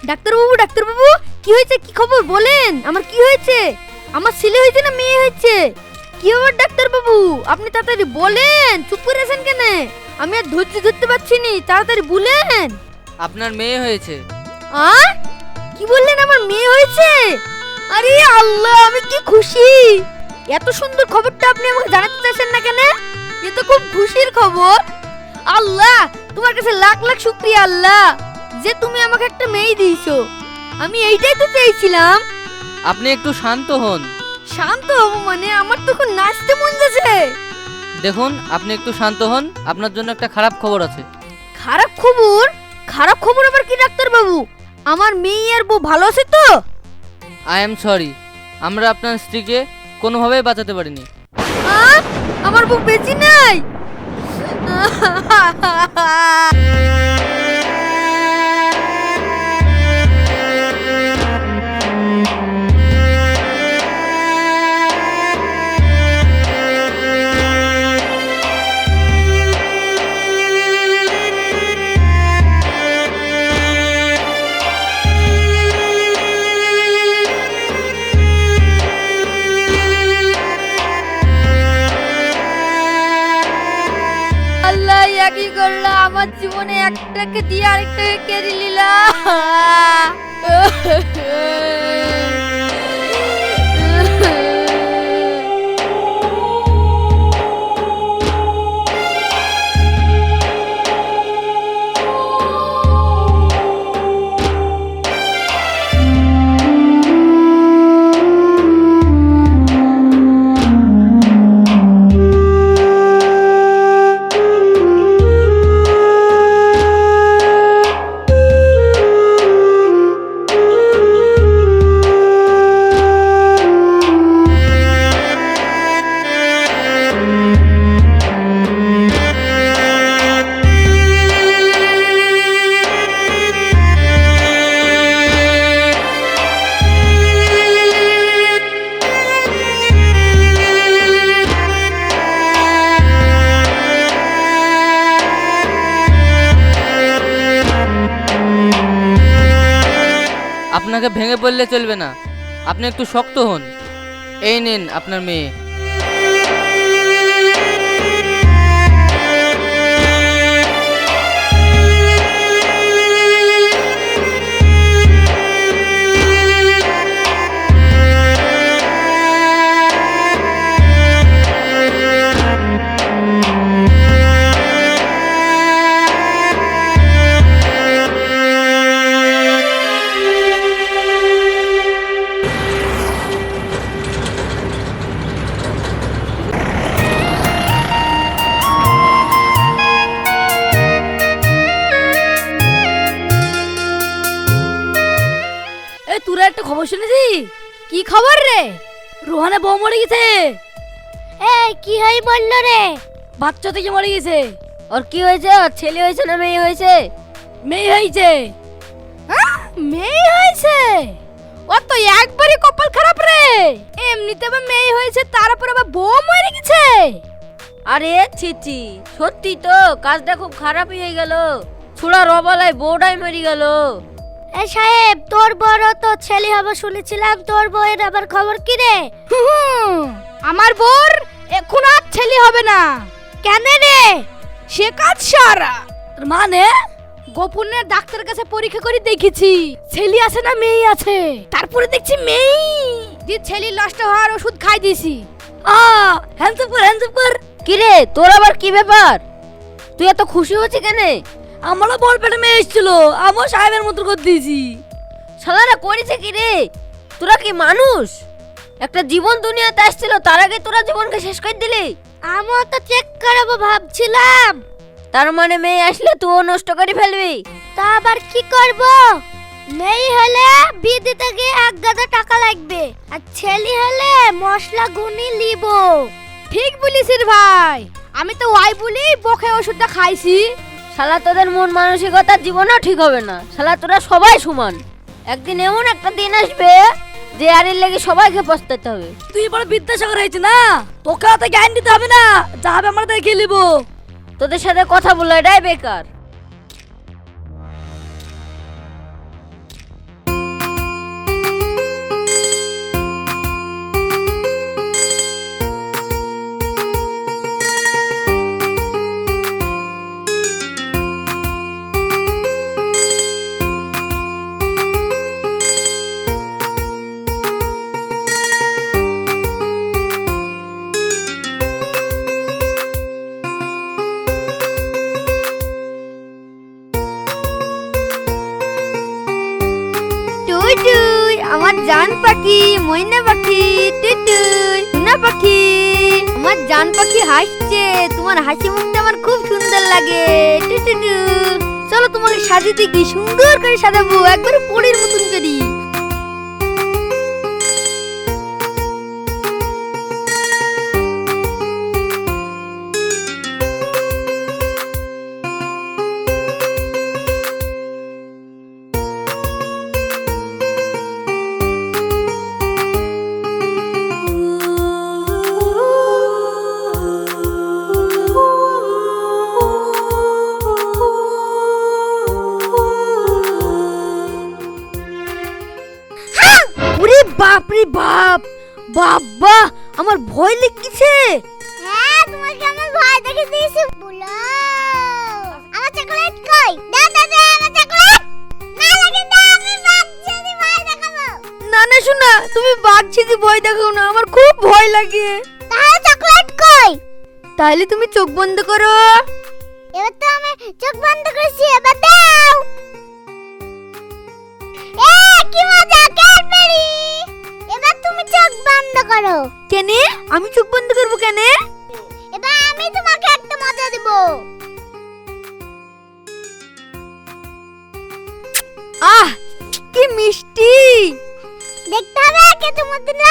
ডাক্তারবাবু কি হয়েছে, কি খবর বলেন? আমার কি হয়েছে? আমার ছেলে হয়েছে না মেয়ে হয়েছে? কি ব্যাপার ডাক্তারবাবু, আপনি তাড়াতাড়ি বলেন, চুপ করে আছেন কেন? আমি আর ধৈর্য ধরতে পারছি না, তাড়াতাড়ি বলেন। আপনার মেয়ে হয়েছে। কি বললেন, আমার মেয়ে হয়েছে? আরে আল্লাহ, আমি কি খুশি! এত সুন্দর খবরটা আপনি আমাকে জানাতে চাইছেন না কেন? এ তো খুব খুশির খবর। আল্লাহ, তোমার কাছে লাখ লাখ শুকরিয়া আল্লাহ, যে তুমি আমাকে একটা মেয়ে দিয়েছো। আমি এইটাই তো চেয়েছিলাম। আপনি একটু শান্ত হন। শান্ত হব মানে? আমার তো এখন নাচতে মন যাচ্ছে। দেখুন, আপনি একটু শান্ত হন, আপনার জন্য একটা খারাপ খবর আছে। খারাপ খবর? খারাপ খবর আবার কি ডাক্তারবাবু? আমার মেয়ে আর বউ ভালো আছে তো? আই এম সরি, আমরা আপনার স্ত্রীকে কোনোভাবেই বাঁচাতে পারিনি। আমার বউ বেঁচে নাই? আল্লাহ, ইয়া কি করলা? আমার জীবনে একটাকে দিয়ে আরেকটাকে কেড়ে নিলা। আপনাকে ভেঙে পড়লে চলবে না, আপনি একটু শক্ত হন। এই নিন আপনার মেয়ে। তোরা একটা খবর শুনেছি? কি খবর রে? রোহানে বউ মরে গেছে। কি হয় বললো রে? বাচ্চা থেকে মরে গেছে। ওর কি হয়েছে? ওর ছেলে হয়েছে না মেয়ে হয়েছে? মেয়ে হয়েছে। মেয়ে হয়েছে? ওর তো একবারই কপাল খারাপ রে। এমনিতে আবার মেয়ে হয়েছে, তার উপর আবার বউ মরে গেছে। আরে ছিছি, সত্যি তো কাজটা খুব খারাপই হয়ে গেল। ছোড়ার অবলায় বউটাই মরে গেল। সাহেব, তোর বড় তো ছেলে হবে শুনেছিলাম, তোর বউয়ের আবার খবর কি রে? আমার বউর এখন আর ছেলে হবে না। কেন রে? সে কাজ সারা। মানে গোপনে ডাক্তারের কাছে পরীক্ষা করে দেখেছি, ছেলে আছে না মেয়ে আছে। তারপরে দেখছি মেয়ে। যে ছেলে নষ্ট হওয়ার ওষুধ খাই দিয়েছি। হ্যান্ডসুপার। কি রে, তোর আবার কি ব্যাপার? তুই এত খুশি হচ্ছে কেন? আমারও বল পেটে মেয়ে এসেছিল, আমার সাহেবের মতো করে দিয়েছি। শালারা করেছে কি রে? তোরা কি মানুষ? একটা জীবন দুনিয়াতে আসছিল, তার আগে তোরা জীবনকে শেষ করে দিলি। আমিও তো চেক করাবো ভাবছিলাম। তার মানে মেয়ে আসলে তুইও নষ্ট করে ফেলবি? তা আবার কি করব? মেয়ে হলে বিয়ে দিতে গিয়ে 1,000 টাকা লাগবে, আর ছেলে হলে মশলা গুনি লিব। ঠিক বলিসিস ভাই, আমি তো ওয়াই বলি বকে ওষুধটা খাইছি। শালা তোদের মন মানসিকতা জীবনও ঠিক হবে না। শালা তোরা সবাই সমান। একদিন এমন একটা দিন আসবে যে আরের লেগে সবাইকে পস্তাতে হবে। তুই বড় বিদ্যাসাগর হয়েছে না, তোকে অত জ্ঞান দিতে হবে না, যা হবে আমরা তাই খেলিব। তোদের সাথে কথা বলা এটাই বেকার। আমার জান পাখি, ময়না পাখি, টুটুই, টুনা পাখি। আমার জান পাখি হাসছে, তোমার হাসি মুখটা আমার খুব সুন্দর লাগে। টুটুটু, চলো তোমাকে সাজিয়ে দিই, সুন্দর করে সাজাবো, একবারে পরীর মতন করি। ওরে বাপ রে বাপ, বাবা আমার ভয় লেগেছে। হ্যাঁ তোমাকে আমার ভয় দেখে দিয়েছি বলো। আমার চকলেট কই? দাও দাও দাও আমার চকলেট। না লাগে দাও, আমি বাচ্চা দি ভয় দেখাবো। না না শোনা, তুমি বাঘ ছিদি ভয় দেখাও না, আমার খুব ভয় লাগে। তাহলে চকলেট কই? তাহলে তুমি চোখ বন্ধ করো। এবার তো আমি চোখ বন্ধ করেছি, এবার দাও। এ কি মজা, ক্যাডবেরি। এবার তুমি চোখ বন্ধ করো। কেনে? আমি চোখ বন্ধ করবো কেনে? এবার আমি তোমাকে একটা মজা দেব। আহ কি মিষ্টি, দেখতে হবে কে তোমার দিল।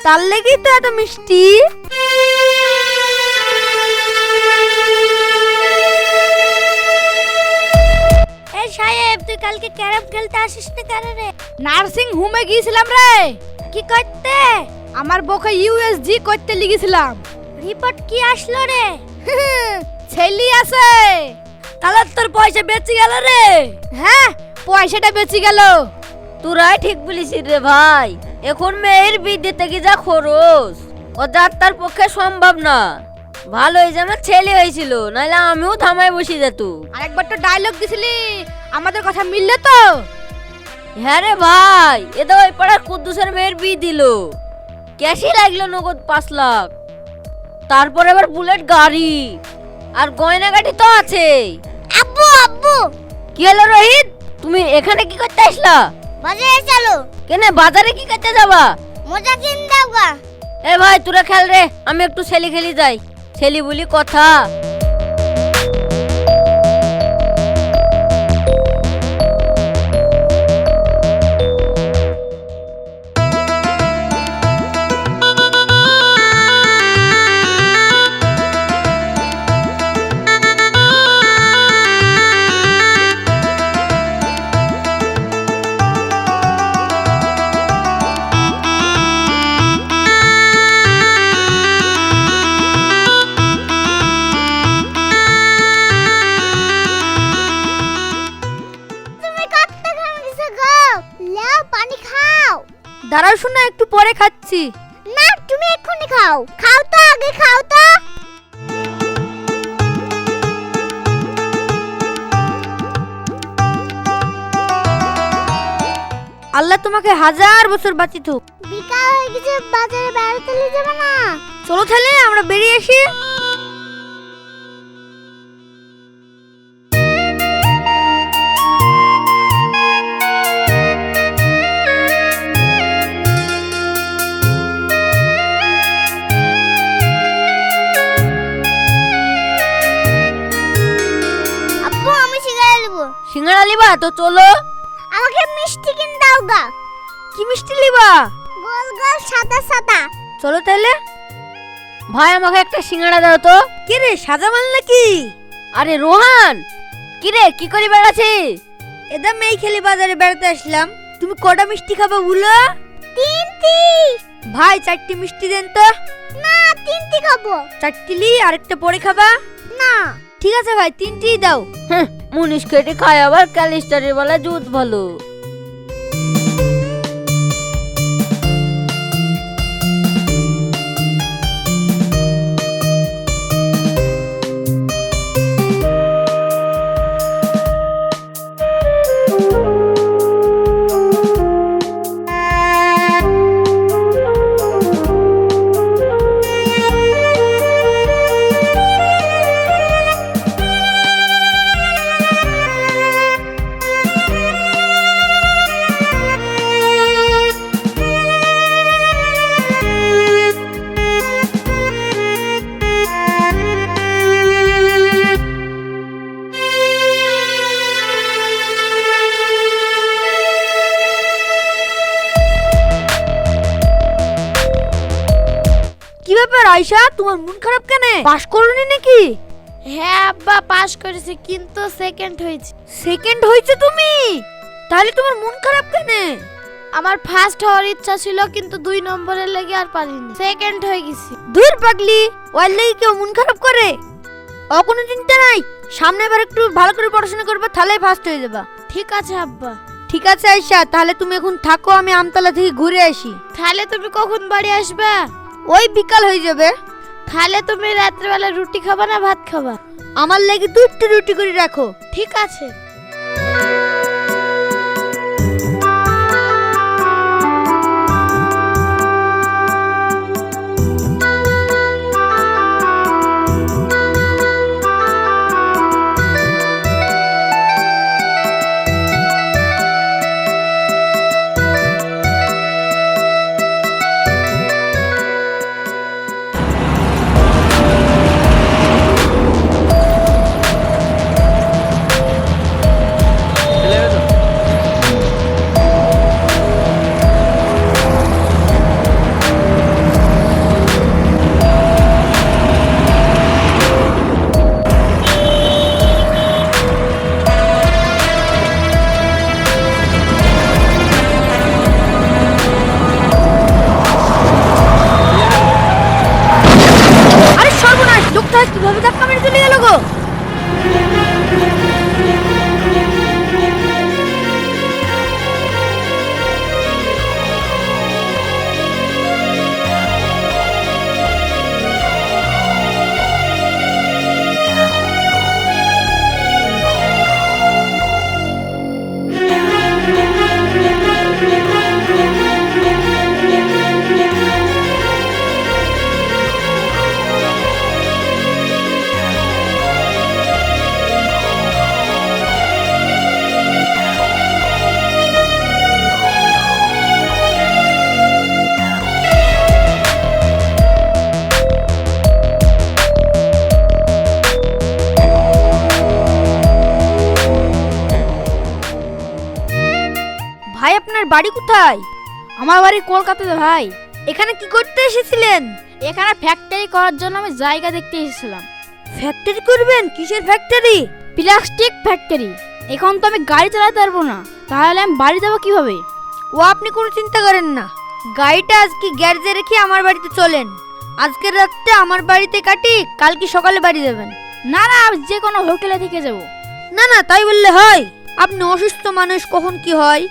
তার লেগেই তো এত মিষ্টি। এই সাহেব, তুই কালকে ক্যারাম খেলতে আসিস না কেন রে? নার্সিং হোমে গিয়েছিলাম রে। কি করতে? আমার বউকে ইউএসজি করতে লিখেছিলাম। রিপোর্ট কি আসলো রে? ছেলি আছে। তাহলে তোর পয়সা বেঁচে গেল রে। হ্যাঁ, পয়সাটা বেঁচে গেল। তোরাই ঠিক বলেছিস রে ভাই, এখন মেয়ের বিয়ে দিতে কি যা খরচ, ও যাত্রার পক্ষে সম্ভব না। ভালো হয়েছে আমার ছেলে হয়েছিল, নাহলে আমিও থামায় বসে যেত। আরেকবার তো ডায়লগ দিছিলি, আমাদের কথা মিললে তো। হ্যাঁ রে ভাই, এ তো ওই পাড়ার কুদ্দুসের মেয়ের বিয়ে দিল, ক্যাশই লাগলো নগদ 5 লাখ। তারপর এবার বুলেট গাড়ি আর গয়নাগাটি তো আছে। আব্বু আব্বু, কি হলো রোহিত, তুমি এখানে কি করতে আসলা? বাজারে চলো। কেনে বাজারে কি করতে যাবা? মজা কিন দাও গা। এ ভাই তোরা খেল রে, আমি একটু ছেলি খেলি যাই। ছেলি বলি কথা। তুমি কত ঘামছো গো? লাও পানি খাও। দাঁড়াও শোনা, একটু পরে খাচ্ছি। না তুমি এক্ষুনি খাও। খাও তো, আগে খাও তো। আল্লাহ তোমাকে 1000 বছর বাঁচিয়ে থাক। বিকাল হয়ে গেছে, বাজারে বেড়াতে নিয়ে যাবে না? চলো তাহলে আমরা বেরিয়ে আসি। আব্বু আমি সিঙ্গারা নেব। সিঙ্গাড়া লিবা তো চলো। আমাকে মিষ্টি কিন দাও গা। কি মিষ্টি লিবা? গোল গোল সাদা সাদা। চলো তাহলে। ভাই আমাকে একটা সিঙ্গাড়া দাও তো। কি রে সাজা মাল নাকি? আরে রোহান, কি রে কি করে বেড়াচ্ছিস? এদা মেয়ে খেলি বাজারে বেড়াতে আসলাম। তুমি কটা মিষ্টি খাবে বলো? 3টি। ভাই 4টি মিষ্টি দেন তো। না 3টি খাবো। 4টি লি, আরেকটা পরে খাবা। না ঠিক আছে ভাই, 3টিই দাও। হ্যাঁ, মুনিশ কেটে খায় আবার ক্যালিস্টারের বেলা দুধ ভালো। ব্যাপার আয়শা, তোমার মন খারাপ কেন? পাস করনি নাকি? হ্যাঁ আব্বা, পাস করেছি কিন্তু সেকেন্ড হয়েছে। সেকেন্ড হয়েছে তুমি? তাহলে তোমার মন খারাপ কেন? আমার ফার্স্ট হওয়ার ইচ্ছা ছিল কিন্তু 2 নম্বরের লেগে আর পারিনি, সেকেন্ড হয়ে গেছি। দূর পাগলি, ওর লাগি কেউ মন খারাপ করে? ও কোনো চিন্তা নাই, সামনে এবার একটু ভালো করে পড়াশোনা করবে, তাহলেই ফার্স্ট হয়ে যাবা। ঠিক আছে আব্বা। ঠিক আছে আয়শা, তাহলে তুমি এখন থাকো, আমি আমতলা থেকে ঘুরে আসি। তাহলে তুমি কখন বাড়ি আসবে? ওই বিকাল হয়ে যাবে। তাহলে তুমি রাত্রেবেলা রুটি খাবা না ভাত খাবা? আমার লাগি 2টা রুটি করে রাখো। ঠিক আছে। আরে সর্বনাশ, লোকটা কিভাবে ধাক্কা মেরে চলে গেল গো? ভাই আপনার বাড়ি কোথায়? আমার বাড়ি কলকাতাতে ভাই। এখানে কি করতে এসেছিলেন? এখানে ফ্যাক্টরি করার জন্য আমি জায়গা দেখতে এসেছিলাম। ফ্যাক্টরি করবেন? কিসের ফ্যাক্টরি? Plastic factory. এখন তো আমি গাড়ি চালাতে পারবো না, তাহলে আমি বাড়ি যাবো কিভাবে? ও আপনি কোনো চিন্তা করেন না, গাড়িটা আজকে গ্যারেজে রেখে আমার বাড়িতে চলেন। আজকের রাতটা আমার বাড়িতে কাটি, কালকে সকালে বাড়ি যাবেন। না না, আমি যে কোনো হোটেলে থেকে যাবো। না না, তাই বললে হয়? আপনি অসুস্থ মানুষ, কখন কি হয়।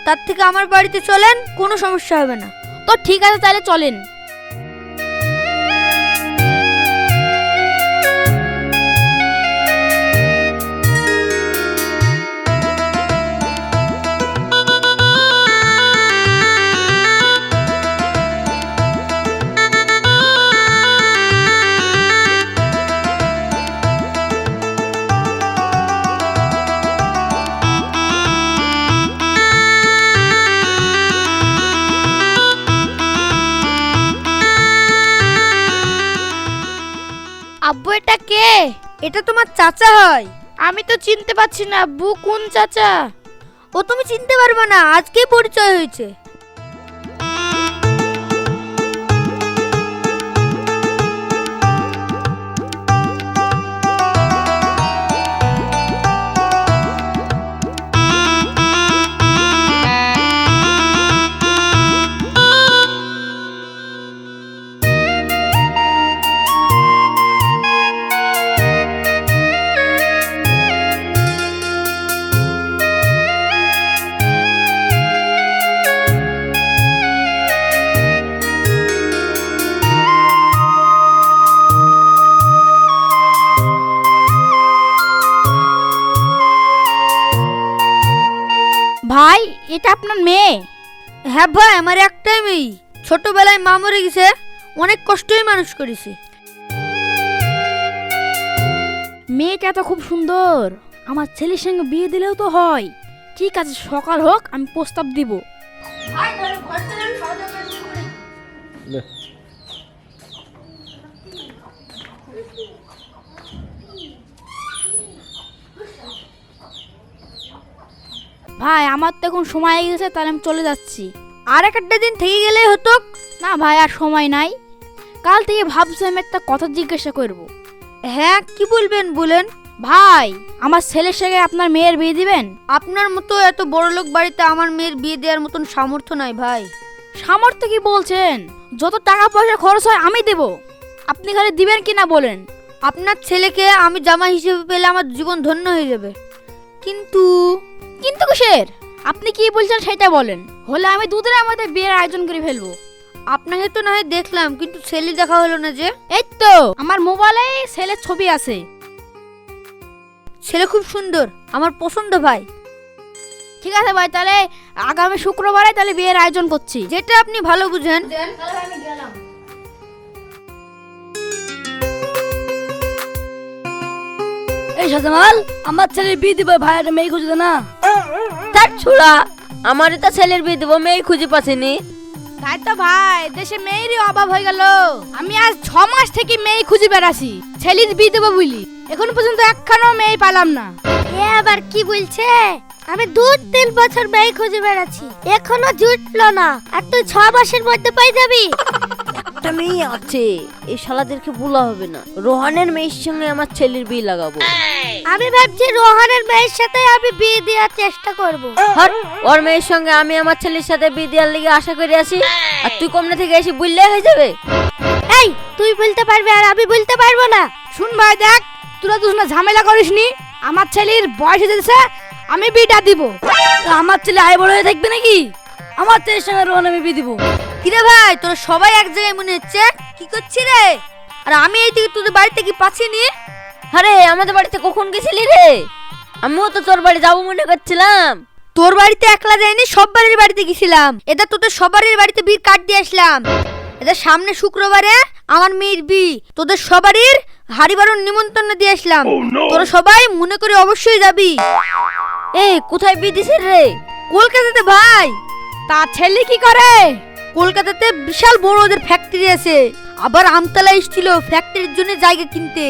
তার থেকে আমার বাড়িতে চলেন, কোনো সমস্যা হবে না। তো ঠিক আছে, তাহলে চলেন। আব্বু এটা কে? এটা তোমার চাচা হয়। আমি তো চিনতে পারছি না আব্বু, কোন চাচা? ও তুমি চিনতে পারবে না, আজকেই পরিচয় হয়েছে। ভাই, এটা আপনার মেয়ে? হ্যাঁ ভাই, আমার একটাই মেয়ে। ছোটবেলায় মা মরে গেছে, অনেক কষ্টই মানুষ করেছি। মেয়েটা তো খুব সুন্দর, আমার ছেলের সঙ্গে বিয়ে দিলেও তো হয়। ঠিক আছে, সকাল হোক, আমি প্রস্তাব দিব। ভাই, আমার তো এখন সময় হয়ে গেছে, তাহলে আমি চলে যাচ্ছি। আর একটা দিন থেকে গেলেই হতো। না ভাই, আর সময় নাই। কাল থেকে ভাবছি আমি একটা কথা জিজ্ঞাসা করব। হ্যাঁ, কি বলবেন বলেন। ভাই, আমার ছেলের সঙ্গে আপনার মেয়ের বিয়ে দিবেন? আপনার মতো এত বড় লোক বাড়িতে আমার মেয়ের বিয়ে দেওয়ার মতন সামর্থ্য নাই ভাই। সামর্থ্য কি বলছেন? যত টাকা পয়সা খরচ হয় আমি দেব, আপনি খালি দিবেন কিনা বলেন। আপনার ছেলেকে আমি জামাই হিসেবে পেলে আমার জীবন ধন্য হয়ে যাবে। কিন্তু কিন্তু কিসের? আপনি কি বলছেন সেটা বলেন, হলে আমি দুদিনের মধ্যে বিয়ের আয়োজন করে ফেলবো। আপনাকে তো না হয় দেখলাম, কিন্তু ছেলে দেখা হলো না যে। এই তো আমার মোবাইলে ছেলের ছবি আছে। ছেলে খুব সুন্দর, আমার পছন্দ ভাই। ঠিক আছে ভাই, তাহলে আগামী শুক্রবারে তাহলে বিয়ের আয়োজন করছি। যেটা আপনি ভালো বুঝেন। এই সাজামাল, আমার ছেলের বিয়ে দিব, ভাই একটা মেয়ে খুঁজে দে না। তার ছোড়া, আমার তো ছেলের বিয়ে দেবো, মেয়ে খুঁজে পাচ্ছিনি। তাই তো ভাই, দেশে মেয়েরই অভাব হয়ে গেল। আমি আজ 6 মাস থেকে মেয়ে খুঁজে বেড়াছি ছেলের বিয়ে দেবো বলি, এখন পর্যন্ত একখানও মেয়ে পালাম না। এ আবার কি বলছে? আমি 2-3 বছর মেয়ে খুঁজে বেড়াচ্ছি, এখনো জুটলো না, আর তুই 6 মাসের মধ্যে পাই যাবি? একটা মেয়ে আছে, এই শালাদেরকে বলা হবে না। রোহানের মেয়ের সঙ্গে আমার ছেলের বিয়ে লাগাবো। আমি ভাবছি রোহানের মেয়ের সাথে আমি বিয়ে দেওয়ার চেষ্টা করব। হট, ওর মেয়ের সঙ্গে আমি আমার ছেলের সাথে বিয়ে দেওয়ার লেগে আশা করে আছি, আর তুই কমনে থেকে এসে বললে হয়ে যাবে? এই, তুই বলতে পারবি আর আমি বলতে পারবো না? শুন ভাই, দেখ তোরা দুজনে ঝামেলা করিসনি, আমার ছেলের বয়স হয়েছে, আমি বিয়েটা দিব। আমার ছেলে আয় বড় হয়ে থাকবে নাকি? আমার ছেলের সঙ্গে রোহন আমি বিয়ে দিব। কিরে ভাই, তোরা সবাই এক জায়গায় মনে হচ্ছে, কি করছি রে? আর আমি এই দিকে তোদের বাড়িতে কি পাচ্ছিনি? আরে আমাদের বাড়িতে কখন গেছিলি রে? আমিও তো তোর বাড়ি যাবো মনে করছিলাম। তোর বাড়িতে একলা যাইনি, সব বাড়ির বাড়িতে গেছিলাম। এটা তোদের সবারই বাড়িতে বিয়ে কাট দিয়ে আসলাম। এটা সামনে শুক্রবারে আমার মেয়ের বিয়ে, তোদের সবারই হাড়ি বাড়ুর নিমন্ত্রণ দিয়ে আসলাম। তোরা সবাই মনে করে অবশ্যই যাবি। এই কোথায় বিয়ে দিছিস রে? কলকাতাতে ভাই। তা ছেলে কি করে? কলকাতাতে বিশাল বড় ওদের ফ্যাক্টরি আছে, আবার আমতলা এসেছিল ফ্যাক্টরির জন্য জায়গা কিনতে।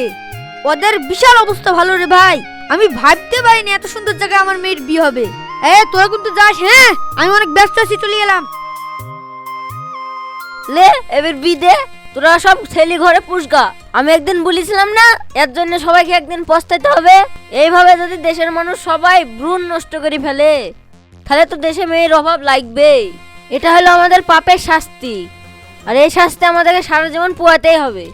ওদের বিশাল অবস্থা ভালো রে ভাই, আমি ভাবতে পারিনি এত সুন্দর জায়গায় আমার মেয়ের বিয়ে হবে। তোরা কিন্তু যাস, হ্যাঁ? আমি অনেক ব্যস্ত আছি, চলে গেলাম। লে এবার বিয়ে দে, তোরা সব ছেলে ঘরে পুষগা। আমি একদিন বলেছিলাম না, এর জন্য সবাইকে একদিন পস্তাইতে হবে। এইভাবে যদি দেশের মানুষ সবাই ভ্রূণ নষ্ট করে ফেলে, তাহলে তো দেশে মেয়ের অভাব লাগবে। এটা হলো আমাদের পাপের শাস্তি, আর এই শাস্তি আমাদেরকে সারা জীবন পোয়াতেই হবে।